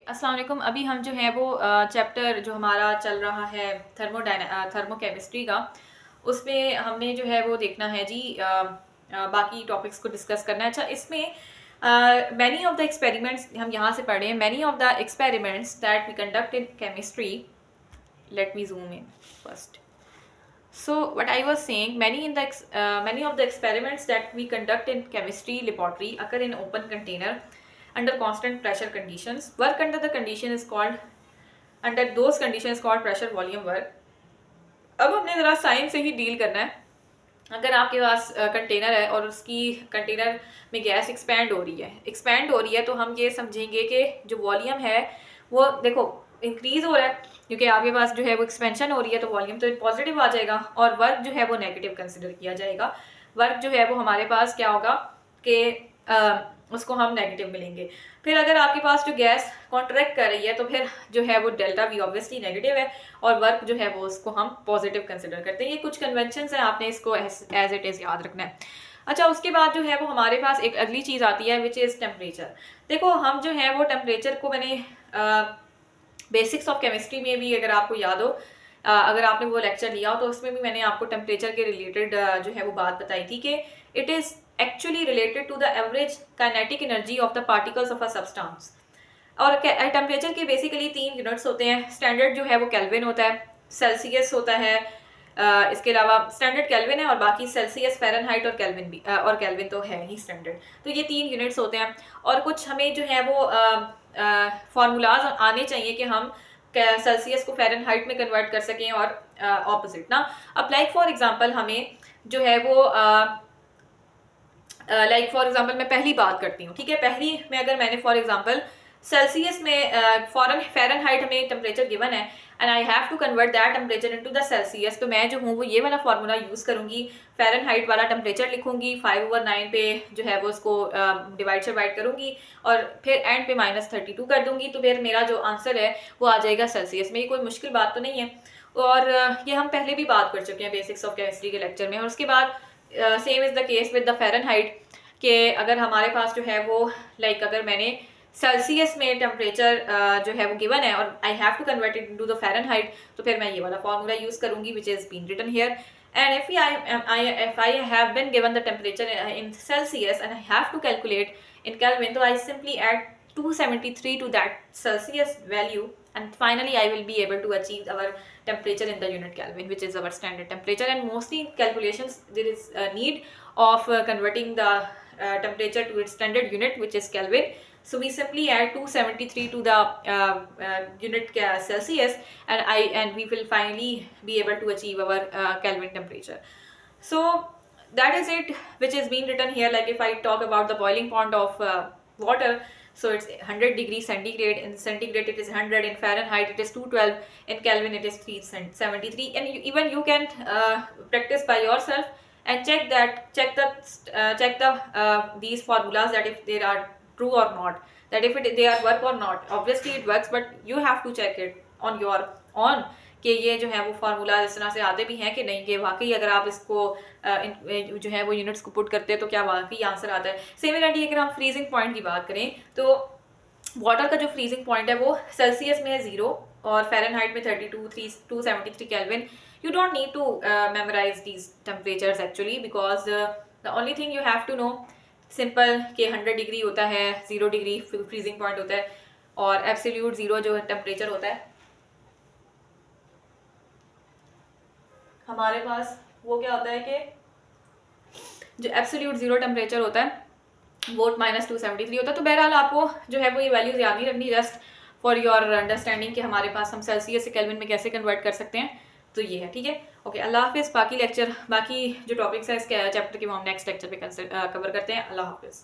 अस्सलाम वालेकुम। अभी हम जो है वो चैप्टर जो हमारा चल रहा है थर्मोकेमिस्ट्री का, उसमें हमने जो है वो देखना है जी, बाकी टॉपिक्स को डिस्कस करना है। अच्छा, इसमें मैनी ऑफ द एक्सपेरिमेंट्स हम यहाँ से पढ़े हैं। Many of the experiments that we conduct in chemistry, let me zoom in first. So what I was saying, many of the experiments that we conduct in chemistry laboratory occur in open container under constant pressure conditions. Work under the condition is called under those conditions called pressure volume work. अब हमने ज़रा science से ही deal करना है। अगर आपके पास container है और उसकी कंटेनर में गैस एक्सपैंड हो रही है तो हम ये समझेंगे कि जो वॉल्यूम है वो देखो इंक्रीज हो रहा है, क्योंकि आपके पास जो है वो एक्सपेंशन हो रही है तो वॉल्यूम तो पॉजिटिव आ जाएगा और वर्क जो है वो नेगेटिव कंसिडर किया जाएगा। वर्क जो है वो हमारे पास क्या होगा कि उसको हम नेगेटिव मिलेंगे। फिर अगर आपके पास जो गैस कॉन्ट्रैक्ट कर रही है तो फिर जो है वो डेल्टा वी ऑब्वियसली नेगेटिव है और वर्क जो है वो उसको हम पॉजिटिव कंसिडर करते हैं। ये कुछ कन्वेंशन हैं, आपने इसको एज इट इज़ याद रखना है। अच्छा, उसके बाद जो है वो हमारे पास एक अगली चीज़ आती है विच इज़ टेम्परेचर। देखो हम जो है वो टेम्परेचर को मैंने बेसिक्स ऑफ केमिस्ट्री में भी अगर आपको याद हो, अगर आपने वो लेक्चर लिया हो तो उसमें भी मैंने आपको टेम्परेचर के रिलेटेड जो है वो बात बताई थी कि it is actually related to the average kinetic energy of the particles of a substance. और टेम्परेचर के बेसिकली 3 यूनिट्स होते हैं। स्टैंडर्ड जो है वो केल्विन होता है, सेल्सियस होता है, इसके अलावा स्टैंडर्ड केल्विन है और बाकी सेल्सियस, फ़ारेनहाइट और केल्विन भी, और केल्विन तो है ही स्टैंडर्ड। तो ये 3 यूनिट्स होते हैं और कुछ हमें जो है वो फार्मूलाज आने चाहिए कि हम सेल्सियस को फ़ारेनहाइट में कन्वर्ट कर सकें और ऑपोजिट ना। अब लाइक फॉर एग्जांपल हमें जो है वो लाइक फॉर एग्जांपल मैं पहली बात करती हूँ, ठीक है। पहली में अगर मैंने फॉर एग्जांपल सेल्सियस में फ़ारेनहाइट हमें टेम्परेचर गिवन है and I have to convert that temperature into the Celsius, तो मैं जो हूँ वो ये वाला फार्मूला यूज़ करूँगी। फ़ारेनहाइट वाला टेम्परेचर लिखूंगी, 5/9 पे जो है वो उसको डिवाइड करूँगी और फिर एंड पे -32 कर दूंगी, तो फिर मेरा जो आंसर है वो आ जाएगा सेल्सियस में। ये कोई मुश्किल बात तो नहीं है और ये हम पहले भी बात कर चुके हैं बेसिक्स ऑफ केमिस्ट्री के लेक्चर में। और उसके बाद same is the case with the Fahrenheit कि अगर हमारे पास जो है वो लाइक अगर मैंने सेल्सियस में टेम्परेचर जो है वो गिवन है और I have to convert it into the Fahrenheit, तो फिर मैं ये वाला फार्मूला यूज़ करूँगी which is been written here. And if I have been given the temperature in Celsius and I have to calculate in Kelvin, so I simply add 273 to that Celsius value and finally I will be able to achieve our temperature in the unit Kelvin, which is our standard temperature. And mostly in calculations there is a need of converting the temperature to its standard unit, which is Kelvin. So we simply add 273 to the unit Celsius and we will finally be able to achieve our Kelvin temperature. So that is it which is being written here. Like if I talk about the boiling point of water, so it's 100 degrees centigrade. In centigrade it is 100, in Fahrenheit it is 212, in Kelvin it is 373. And even you can practice by yourself and check the these formulas, that if they are true or not, that if they are work or not. Obviously it works, but you have to check it on your own कि ये जो है वो formula इस तरह से आते भी हैं कि नहीं, कि वाकई अगर आप इसको जो है वो यूनिट्स को पुट करते हैं तो क्या वाकई आंसर आता है। सिमिलरली अगर हम फ्रीजिंग पॉइंट की बात करें तो वाटर का जो फ्रीजिंग पॉइंट है वो सेल्सियस में है 0 और फ़ारेनहाइट में 273 kelvin. You don't need to memorize these temperatures actually, because the only thing you have to know simple कि 100 डिग्री होता है, 0 डिग्री फ्रीजिंग पॉइंट होता है और एब्सोल्यूट 0 जो टेम्परेचर होता है हमारे पास, वो क्या होता है कि जो एब्सोल्यूट 0 टेम्परेचर होता है वो -273 होता है। तो बहरहाल आपको जो है वो ये वैल्यूज याद नहीं रखनी, जस्ट फॉर योर अंडरस्टैंडिंग कि हमारे पास हम सेल्सियस से केल्विन में कैसे कन्वर्ट कर सकते हैं। तो ये है, ठीक है। ओके, अल्लाह हाफिज़। बाकी जो टॉपिक्स है इसके चैप्टर के वो हम नेक्स्ट लेक्चर पे कवर करते हैं। अल्लाह हाफिज़।